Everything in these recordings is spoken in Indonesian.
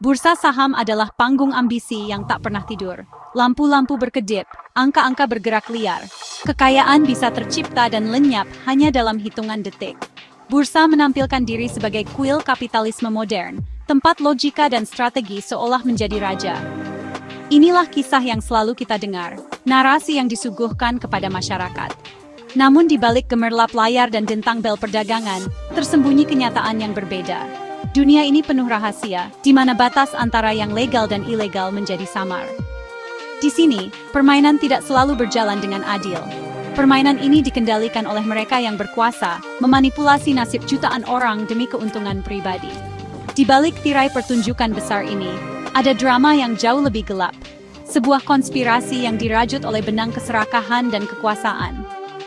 Bursa saham adalah panggung ambisi yang tak pernah tidur. Lampu-lampu berkedip, angka-angka bergerak liar. Kekayaan bisa tercipta dan lenyap hanya dalam hitungan detik. Bursa menampilkan diri sebagai kuil kapitalisme modern, tempat logika dan strategi seolah menjadi raja. Inilah kisah yang selalu kita dengar, narasi yang disuguhkan kepada masyarakat. Namun di balik gemerlap layar dan dentang bel perdagangan, tersembunyi kenyataan yang berbeda. Dunia ini penuh rahasia, di mana batas antara yang legal dan ilegal menjadi samar. Di sini, permainan tidak selalu berjalan dengan adil. Permainan ini dikendalikan oleh mereka yang berkuasa, memanipulasi nasib jutaan orang demi keuntungan pribadi. Di balik tirai pertunjukan besar ini, ada drama yang jauh lebih gelap. Sebuah konspirasi yang dirajut oleh benang keserakahan dan kekuasaan.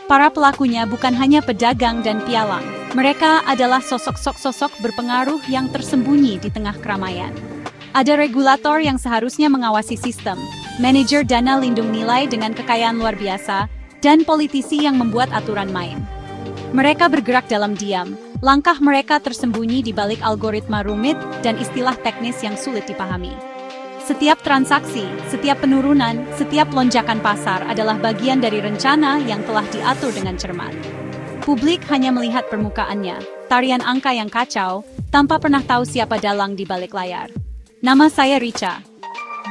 Para pelakunya bukan hanya pedagang dan pialang. Mereka adalah sosok-sosok berpengaruh yang tersembunyi di tengah keramaian. Ada regulator yang seharusnya mengawasi sistem, manajer dana lindung nilai dengan kekayaan luar biasa, dan politisi yang membuat aturan main. Mereka bergerak dalam diam, langkah mereka tersembunyi di balik algoritma rumit dan istilah teknis yang sulit dipahami. Setiap transaksi, setiap penurunan, setiap lonjakan pasar adalah bagian dari rencana yang telah diatur dengan cermat. Publik hanya melihat permukaannya, tarian angka yang kacau, tanpa pernah tahu siapa dalang di balik layar. Nama saya Richa.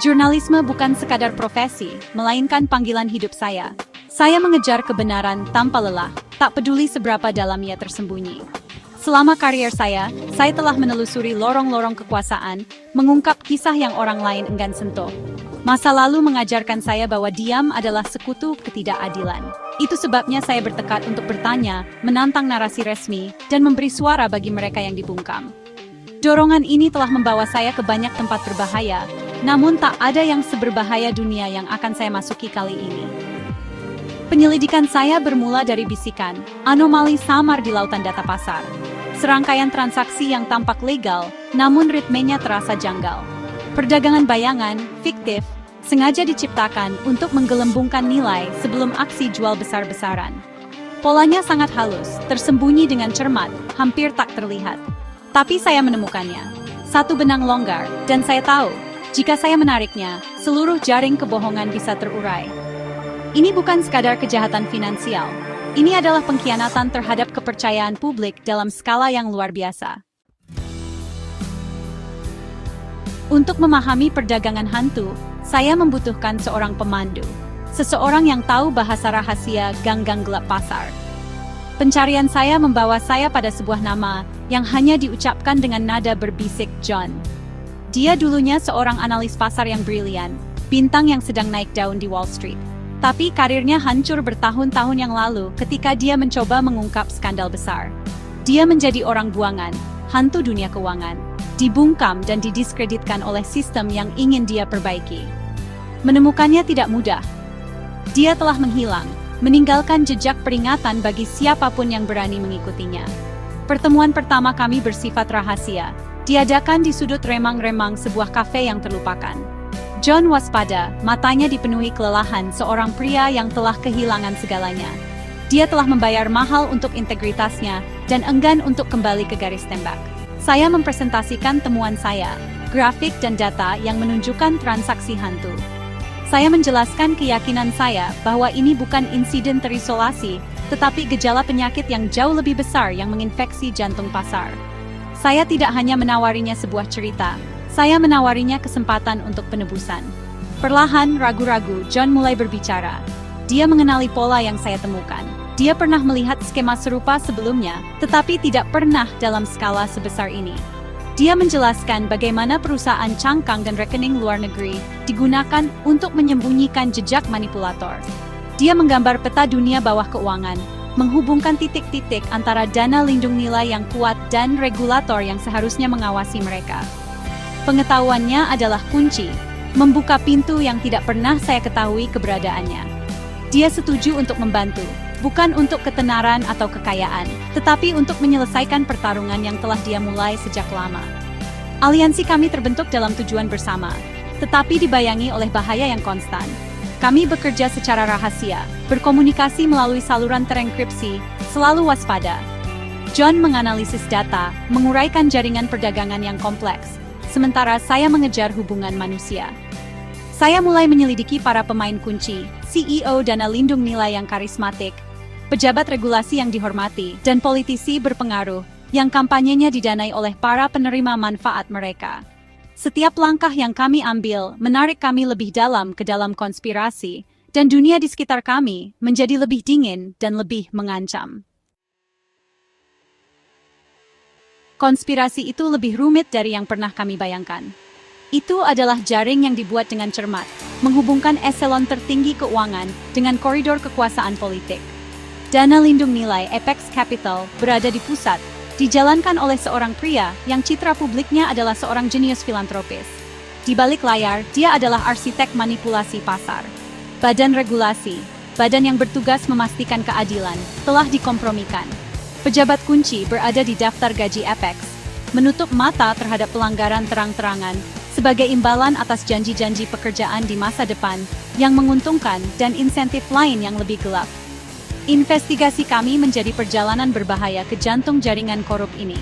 Jurnalisme bukan sekadar profesi, melainkan panggilan hidup saya. Saya mengejar kebenaran tanpa lelah, tak peduli seberapa dalam ia tersembunyi. Selama karier saya telah menelusuri lorong-lorong kekuasaan, mengungkap kisah yang orang lain enggan sentuh. Masa lalu mengajarkan saya bahwa diam adalah sekutu ketidakadilan. Itu sebabnya saya bertekad untuk bertanya, menantang narasi resmi, dan memberi suara bagi mereka yang dibungkam. Dorongan ini telah membawa saya ke banyak tempat berbahaya, namun tak ada yang seberbahaya dunia yang akan saya masuki kali ini. Penyelidikan saya bermula dari bisikan, anomali samar di lautan data pasar. Serangkaian transaksi yang tampak legal, namun ritmenya terasa janggal. Perdagangan bayangan, fiktif, sengaja diciptakan untuk menggelembungkan nilai sebelum aksi jual besar-besaran. Polanya sangat halus, tersembunyi dengan cermat, hampir tak terlihat. Tapi saya menemukannya. Satu benang longgar, dan saya tahu, jika saya menariknya, seluruh jaring kebohongan bisa terurai. Ini bukan sekadar kejahatan finansial. Ini adalah pengkhianatan terhadap kepercayaan publik dalam skala yang luar biasa. Untuk memahami perdagangan hantu, saya membutuhkan seorang pemandu. Seseorang yang tahu bahasa rahasia gang-gang gelap pasar. Pencarian saya membawa saya pada sebuah nama yang hanya diucapkan dengan nada berbisik John. Dia dulunya seorang analis pasar yang brilian, bintang yang sedang naik daun di Wall Street. Tapi karirnya hancur bertahun-tahun yang lalu ketika dia mencoba mengungkap skandal besar. Dia menjadi orang buangan, hantu dunia keuangan, dibungkam dan didiskreditkan oleh sistem yang ingin dia perbaiki. Menemukannya tidak mudah. Dia telah menghilang, meninggalkan jejak peringatan bagi siapapun yang berani mengikutinya. Pertemuan pertama kami bersifat rahasia, diadakan di sudut remang-remang sebuah kafe yang terlupakan. John waspada, matanya dipenuhi kelelahan seorang pria yang telah kehilangan segalanya. Dia telah membayar mahal untuk integritasnya dan enggan untuk kembali ke garis tembak. Saya mempresentasikan temuan saya, grafik dan data yang menunjukkan transaksi hantu. Saya menjelaskan keyakinan saya bahwa ini bukan insiden terisolasi, tetapi gejala penyakit yang jauh lebih besar yang menginfeksi jantung pasar. Saya tidak hanya menawarinya sebuah cerita, saya menawarinya kesempatan untuk penebusan. Perlahan, ragu-ragu, John mulai berbicara. Dia mengenali pola yang saya temukan. Dia pernah melihat skema serupa sebelumnya, tetapi tidak pernah dalam skala sebesar ini. Dia menjelaskan bagaimana perusahaan cangkang dan rekening luar negeri digunakan untuk menyembunyikan jejak manipulator. Dia menggambar peta dunia bawah keuangan, menghubungkan titik-titik antara dana lindung nilai yang kuat dan regulator yang seharusnya mengawasi mereka. Pengetahuannya adalah kunci, membuka pintu yang tidak pernah saya ketahui keberadaannya. Dia setuju untuk membantu, bukan untuk ketenaran atau kekayaan, tetapi untuk menyelesaikan pertarungan yang telah dia mulai sejak lama. Aliansi kami terbentuk dalam tujuan bersama, tetapi dibayangi oleh bahaya yang konstan. Kami bekerja secara rahasia, berkomunikasi melalui saluran terenkripsi, selalu waspada. John menganalisis data, menguraikan jaringan perdagangan yang kompleks. sementara saya mengejar hubungan manusia. Saya mulai menyelidiki para pemain kunci, CEO dana lindung nilai yang karismatik, pejabat regulasi yang dihormati, dan politisi berpengaruh yang kampanyenya didanai oleh para penerima manfaat mereka. Setiap langkah yang kami ambil menarik kami lebih dalam ke dalam konspirasi, dan dunia di sekitar kami menjadi lebih dingin dan lebih mengancam. Konspirasi itu lebih rumit dari yang pernah kami bayangkan. Itu adalah jaring yang dibuat dengan cermat, menghubungkan eselon tertinggi keuangan dengan koridor kekuasaan politik. Dana lindung nilai Apex Capital berada di pusat, dijalankan oleh seorang pria yang citra publiknya adalah seorang jenius filantropis. Di balik layar, dia adalah arsitek manipulasi pasar. Badan regulasi, badan yang bertugas memastikan keadilan, telah dikompromikan. Pejabat kunci berada di daftar gaji Apex, menutup mata terhadap pelanggaran terang-terangan, sebagai imbalan atas janji-janji pekerjaan di masa depan yang menguntungkan dan insentif lain yang lebih gelap. Investigasi kami menjadi perjalanan berbahaya ke jantung jaringan korup ini.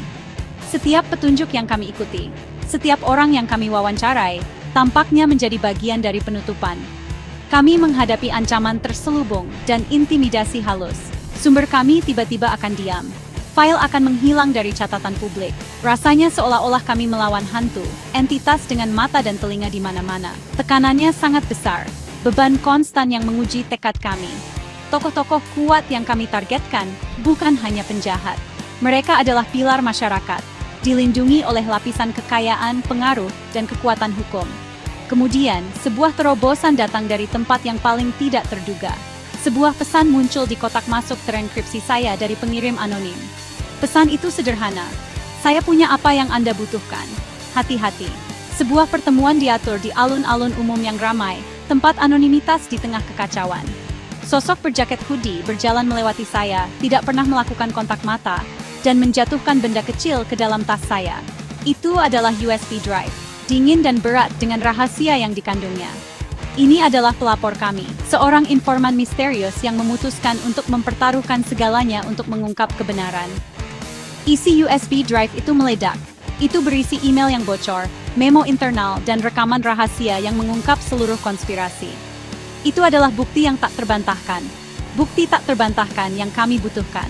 Setiap petunjuk yang kami ikuti, setiap orang yang kami wawancarai, tampaknya menjadi bagian dari penutupan. Kami menghadapi ancaman terselubung dan intimidasi halus. Sumber kami tiba-tiba akan diam. File akan menghilang dari catatan publik. Rasanya seolah-olah kami melawan hantu, entitas dengan mata dan telinga di mana-mana. Tekanannya sangat besar, beban konstan yang menguji tekad kami. Tokoh-tokoh kuat yang kami targetkan bukan hanya penjahat. Mereka adalah pilar masyarakat, dilindungi oleh lapisan kekayaan, pengaruh, dan kekuatan hukum. Kemudian, sebuah terobosan datang dari tempat yang paling tidak terduga. Sebuah pesan muncul di kotak masuk terenkripsi saya dari pengirim anonim. Pesan itu sederhana. Saya punya apa yang Anda butuhkan. Hati-hati. Sebuah pertemuan diatur di alun-alun umum yang ramai, tempat anonimitas di tengah kekacauan. Sosok berjaket hoodie berjalan melewati saya, tidak pernah melakukan kontak mata, dan menjatuhkan benda kecil ke dalam tas saya. Itu adalah USB drive, dingin dan berat dengan rahasia yang dikandungnya. Ini adalah pelapor kami, seorang informan misterius yang memutuskan untuk mempertaruhkan segalanya untuk mengungkap kebenaran. Isi USB drive itu meledak. Itu berisi email yang bocor, memo internal, dan rekaman rahasia yang mengungkap seluruh konspirasi. Itu adalah bukti yang tak terbantahkan. Bukti tak terbantahkan yang kami butuhkan.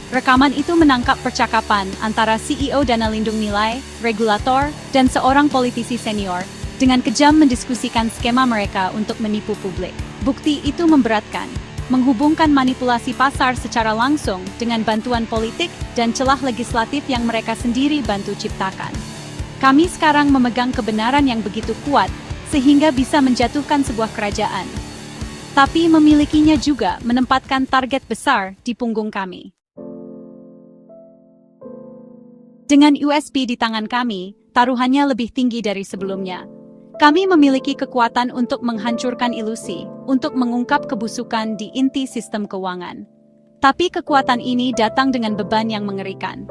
Rekaman itu menangkap percakapan antara CEO dana lindung nilai, regulator, dan seorang politisi senior, dengan kejam mendiskusikan skema mereka untuk menipu publik. Bukti itu memberatkan, menghubungkan manipulasi pasar secara langsung dengan bantuan politik dan celah legislatif yang mereka sendiri bantu ciptakan. Kami sekarang memegang kebenaran yang begitu kuat, sehingga bisa menjatuhkan sebuah kerajaan. Tapi memilikinya juga menempatkan target besar di punggung kami. Dengan USB di tangan kami, taruhannya lebih tinggi dari sebelumnya. Kami memiliki kekuatan untuk menghancurkan ilusi, untuk mengungkap kebusukan di inti sistem keuangan. Tapi kekuatan ini datang dengan beban yang mengerikan.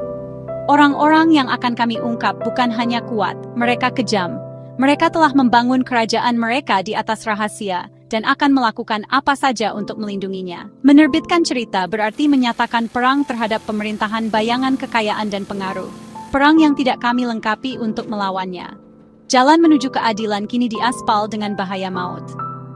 Orang-orang yang akan kami ungkap bukan hanya kuat, mereka kejam. Mereka telah membangun kerajaan mereka di atas rahasia, dan akan melakukan apa saja untuk melindunginya. Menerbitkan cerita berarti menyatakan perang terhadap pemerintahan bayangan kekayaan dan pengaruh. Perang yang tidak kami lengkapi untuk melawannya. Jalan menuju keadilan kini diaspal dengan bahaya maut.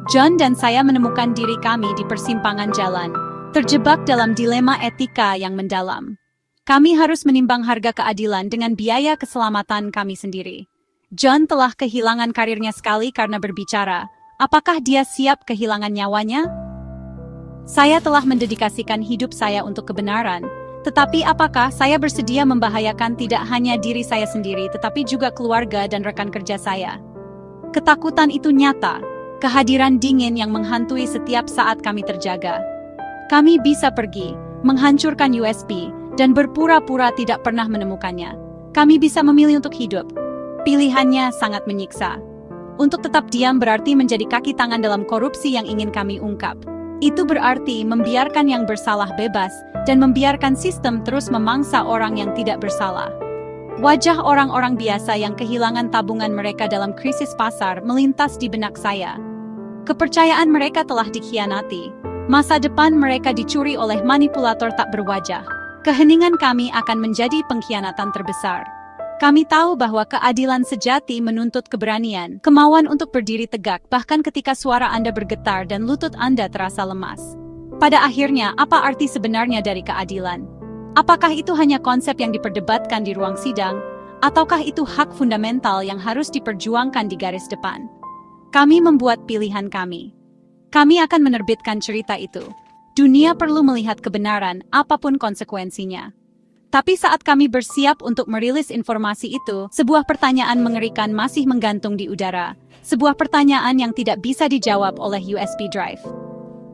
John dan saya menemukan diri kami di persimpangan jalan, terjebak dalam dilema etika yang mendalam. Kami harus menimbang harga keadilan dengan biaya keselamatan kami sendiri. John telah kehilangan karirnya sekali karena berbicara. Apakah dia siap kehilangan nyawanya? Saya telah mendedikasikan hidup saya untuk kebenaran. Tetapi apakah saya bersedia membahayakan tidak hanya diri saya sendiri tetapi juga keluarga dan rekan kerja saya? Ketakutan itu nyata, kehadiran dingin yang menghantui setiap saat kami terjaga. Kami bisa pergi, menghancurkan USB, dan berpura-pura tidak pernah menemukannya. Kami bisa memilih untuk hidup. Pilihannya sangat menyiksa. Untuk tetap diam berarti menjadi kaki tangan dalam korupsi yang ingin kami ungkap. Itu berarti membiarkan yang bersalah bebas dan membiarkan sistem terus memangsa orang yang tidak bersalah. Wajah orang-orang biasa yang kehilangan tabungan mereka dalam krisis pasar melintas di benak saya. Kepercayaan mereka telah dikhianati. Masa depan mereka dicuri oleh manipulator tak berwajah. Keheningan kami akan menjadi pengkhianatan terbesar. Kami tahu bahwa keadilan sejati menuntut keberanian, kemauan untuk berdiri tegak bahkan ketika suara Anda bergetar dan lutut Anda terasa lemas. Pada akhirnya, apa arti sebenarnya dari keadilan? Apakah itu hanya konsep yang diperdebatkan di ruang sidang, ataukah itu hak fundamental yang harus diperjuangkan di garis depan? Kami membuat pilihan kami. Kami akan menerbitkan cerita itu. Dunia perlu melihat kebenaran, apapun konsekuensinya. Tapi saat kami bersiap untuk merilis informasi itu, sebuah pertanyaan mengerikan masih menggantung di udara. Sebuah pertanyaan yang tidak bisa dijawab oleh USB drive.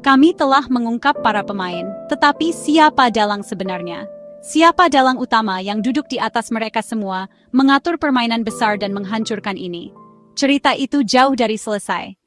Kami telah mengungkap para pemain, tetapi siapa dalang sebenarnya? Siapa dalang utama yang duduk di atas mereka semua, mengatur permainan besar dan menghancurkan ini? Cerita itu jauh dari selesai.